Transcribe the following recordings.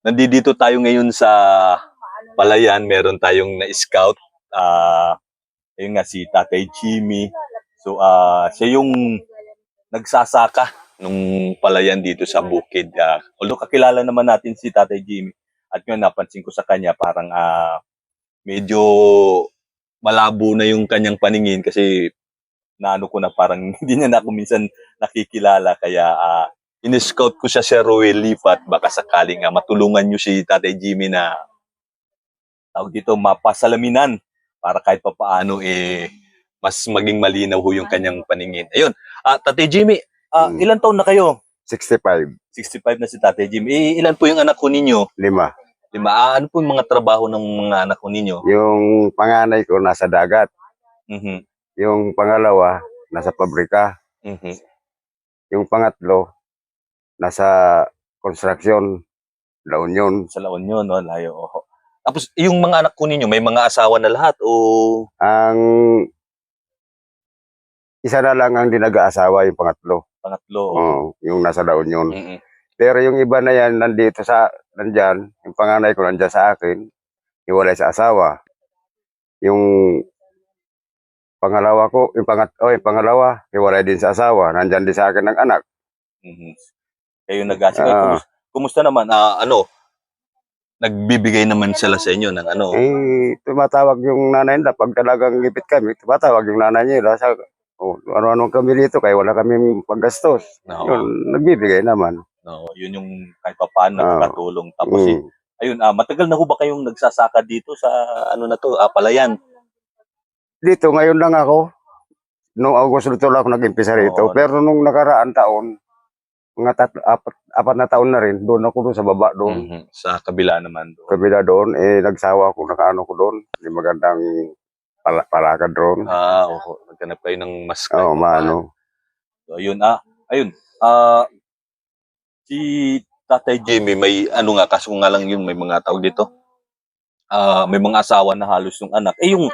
Nandito tayo ngayon sa Palayan. Meron tayong na-scout. Ayun nga si Tatay Jimmy. So, siya yung nagsasaka nung Palayan dito sa bukid. Although kakilala naman natin si Tatay Jimmy. At yun, napansin ko sa kanya parang medyo malabo na yung kanyang paningin kasi naano ko na parang hindi niya na ako minsan nakikilala. Kaya in-scout ko siya sa Royal Lipat. Baka sakaling matulungan nyo si Tatay Jimmy na tawag dito, mapasalaminan para kahit papaano mas maging malinaw ho yung kanyang paningin. Ayun, Tatay Jimmy, ilan taon na kayo? 65. 65 na si Tatay Jimmy. Ilan po yung anak ko ninyo? 5. 5. Ano po yung mga trabaho ng mga anak ko ninyo? Yung panganay ko nasa dagat. Mhm. Yung pangalawa nasa pabrika. Mhm. Yung pangatlo nasa construction, La Union. Sa La Union, no? Layo. Oh. Tapos, yung mga anak ko ninyo, may mga asawa na lahat o? Ang isa na lang ang di nag-aasawa, yung pangatlo. Pangatlo. Yung nasa La Union. Mhm. Pero yung iba na yan nandyan, yung panganay ko nandyan sa akin, hiwalay sa asawa. Yung pangalawa ko, yung pangalawa, hiwalay din sa asawa, nandyan din sa akin ng anak. Mhm. Kayo nag-asawa. Kumusta naman? Nagbibigay naman sila sa inyo ng ano? Tumatawag yung nanay nila pag talagang gipit kami, tumatawag yung nanay nila sa ano-ano kami dito kaya wala kaming paggastos. No. Yun, nagbibigay naman. No, yun yung kahit paano nakakatulong. Tapos ayun, matagal na ho ba kayong nagsasaka dito sa ano na to, Palayan? Dito ngayon lang ako. Noong August nito lang ako nag-impisa rito. Pero nung nakaraan taon, mga apat na taon na rin, doon ako doon sa baba doon. Sa kabila naman doon. Kabila doon, nagsawa ako, nakaano ko doon. Hindi magandang palakad doon. Oo. Naghanap kayo ng mas maano. So, ayun, ayun. Si Tatay Jimmy, may ano nga, kaso nga lang yun, may mga tawag dito. May mga asawa na halos yung anak. Yung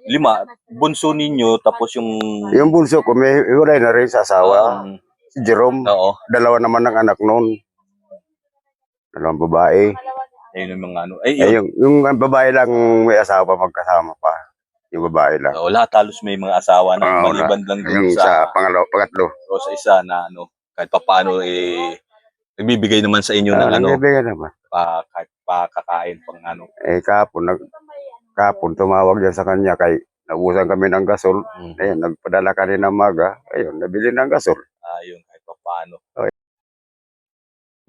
5, bunso ninyo, tapos yung... Yung bunso ko, may iwalay na rin sa asawa. Si Jerome, dalawa naman ng anak noon. Dalawang babae. Ayun yung mga ano. Yung babae lang may asawa magkasama pa. Yung babae lang. Lahat halos may mga asawa na. Maliban lang dun sa pangatlo. O sa isa na ano, kahit papaano nagbibigay naman sa inyo ng ano. Nagbibigay naman. Kahit pakakain pang ano. Kahapon tumawag yan sa kanya kay naubusan kami ng gasol. Ayun, nagpadala kami ng maga. Ayun, nabili ng gasol. Ayun, kahit paano.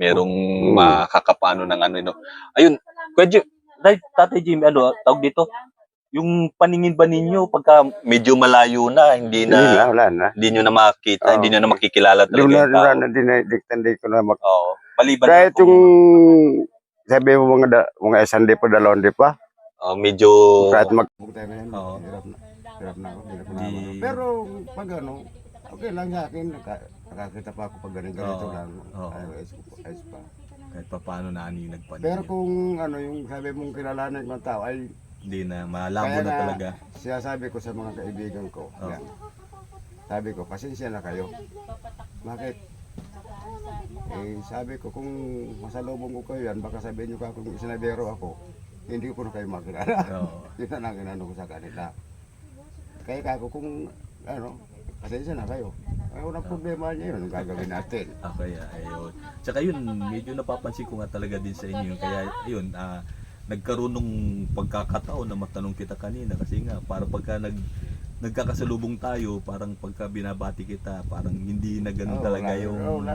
Merong makakapano ng ano. Ayun, Tatay Jimmy, ano, tawag dito? Yung paningin ba ninyo pagka medyo malayo na, hindi nyo na makita, hindi nyo na makikilala talaga yung tao? Hindi ko na maliban kahit yung sabi mo mga isang di pa, dalawang di pa. Medyo... Kahit hirap na ako. Pero pag ano, okay lang sa akin. Nakakita pa ako pag ganito lang. Ayos pa. Kahit pa paano na nagpansin. Pero kung ano yung sabi mong kilalanan ng tao ay hindi na, malabo na talaga. Siya sabi ko sa mga kaibigan ko, yan. Sabi ko, pasensya na kayo. Bakit? Sabi ko, kung masalubong ko kayo yan, baka sabihin nyo ka kung isinabero ako, hindi ko na kayo makilala. Yun na lang inano ko sa kanila. Kaya kako kung ano, pasensya na kayo. Walang problema niya yun, gagawin natin. Okay, ayun. Tsaka yun, medyo napapansin ko nga talaga din sa inyo. Kaya yun, nagkaroon ng pagkakataon na matanong kita kanina kasi nga, para pagka nagkakasalubong tayo, parang pagka binabati kita, parang hindi na ganun talaga yung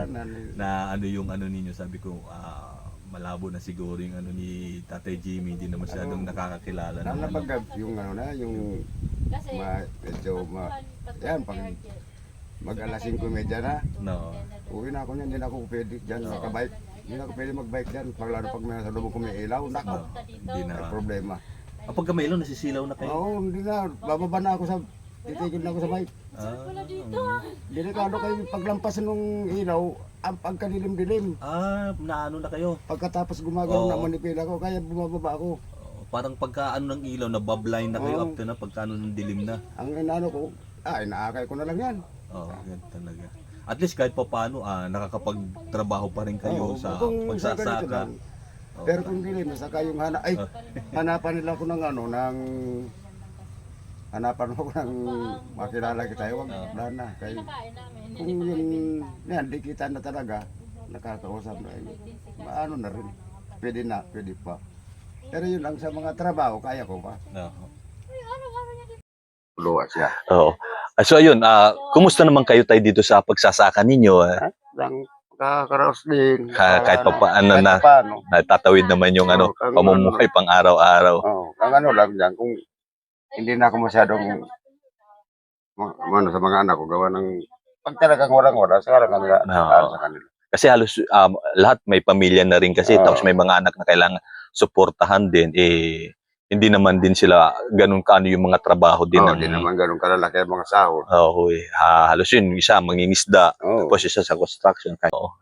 na ano yung ano ninyo. Sabi ko, malabo na siguro yung ano ni Tatay Jimmy, hindi na masyadong nakakakilala. Yung ano na, yung medyo yan, pag mag-alas 5:30 na, uwi na ako niyan, hindi na ako pwede dyan sa kabike. Hindi na ako pwede mag-bike dyan, lalo pag may salubong ko may ilaw, nako, hindi na problema. Pagka may ilaw, nasisilaw na kayo? Oo, hindi na, bababa na ako titigil na ako sa bike. Delikado kayo paglampas ng ilaw, ang pagkadilim-dilim. Naano na kayo? Pagkatapos gumagano na manipila ko, kaya bumababa ako. Parang pagka ano ng ilaw, nabablind na kayo after na, pagka ano ng dilim na. Ang inaano ko, inaakay ko na lang yan. Yan talaga. At least kahit pa paano, nakakapagtrabaho pa rin kayo sa pagsasaka. Pero kung dili na saka yung hanapan nila ako ng hanapan ako ng makilala kita, wala na. Kaya kung yung di kita na talaga, nakakausap na ano na rin. Pwede pa. Pero yun lang sa mga trabaho, kaya ko pa. Luwa siya. Oo. So ayun, kumusta naman kayo tayo dito sa pagsasaka ninyo? Lang kakaraos din. Kahit pa paano na natatawid naman yung pamumuhay pang araw-araw. Ang lang dyan, kung hindi na ako masyadong sa mga anak ko, gawa ng pag talagang walang-wala, sa kanila. Sa kanila. Kasi halos lahat may pamilya na rin kasi, tapos may mga anak na kailangan suportahan din. Hindi naman din sila ganun kaano yung mga trabaho din. Hindi naman ganun kalalaki ang mga sahod. Oo, halos yun, isa mangingisda, tapos isa sa construction.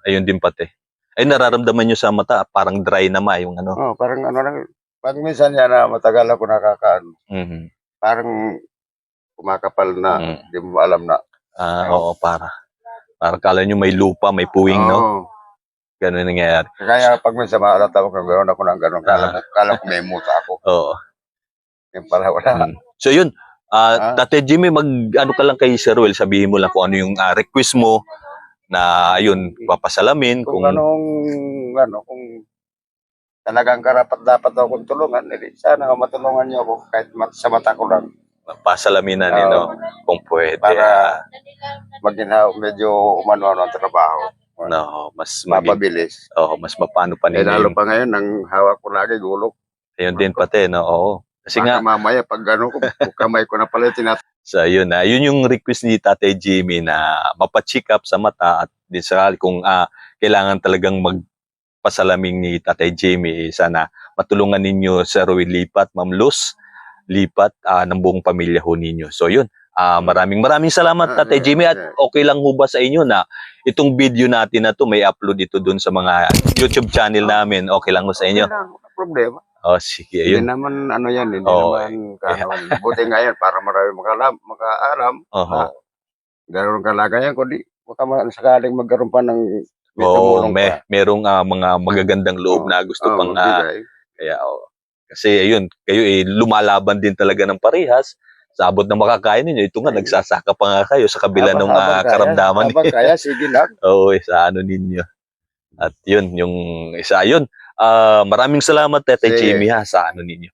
Ayun din pati. Ay, nararamdaman nyo sa mata, parang dry na yung parang lang, pag minsan yan na matagal ako nakakaano, parang kumakapal na, hindi mo alam na. Oo, parang kala nyo may lupa, may puwing, no? Ganun nangyayari. Kaya pag minsan maalata ko, gano'n ako ng gano'n, kala ko may muta ako. Oo. Yung pala wala. So yun, Tate Jimmy, ano ka lang kay Sir Ruel, sabihin mo lang kung ano yung request mo na yun, papasalamin. Kung kung talagang karapat dapat akong tulungan, sana matulungan niyo ako kahit sa mata ko lang. Pasalamin na kung pwede. Para maginaw medyo umano-ano ang trabaho. Mas mapabilis. Mas mapano pa ninyo. Lalo pa ngayon, ang hawak ko lagi gulok. Ayun din pati, oo. Kasi nga, mamaya pag gano'n ko, kamay ko na pala So yun yun yung request ni Tatay Jimmy na mapacheck up sa mata at din sa kung kailangan talagang magpasalaming ni Tatay Jimmy, sana matulungan ninyo Sir Ruel lipat, Ma'am Luz lipat ng buong pamilya ho ninyo. So yun, maraming salamat Tatay Jimmy, at okay lang ho ba sa inyo na itong video natin na to may upload ito dun sa mga YouTube channel namin? Okay lang ho sa inyo? Problema. Sige, ayun. Hindi naman hindi naman kahawan. Buti nga yan, para marami makaalam. Gano'n kalagayan, kundi baka sakaling magkaroon pa ng merong mga magagandang loob na gusto pang kaya kasi ayun, kayo lumalaban din talaga ng parehas sa abot na makakain ninyo. Ito nga, nagsasaka pa nga kayo sa kabila ng karamdaman. Kaya, sige lang. Oo, sa ninyo. At yun, yung isa, yun. Maraming salamat, Tete Jimmy, sa ninyo.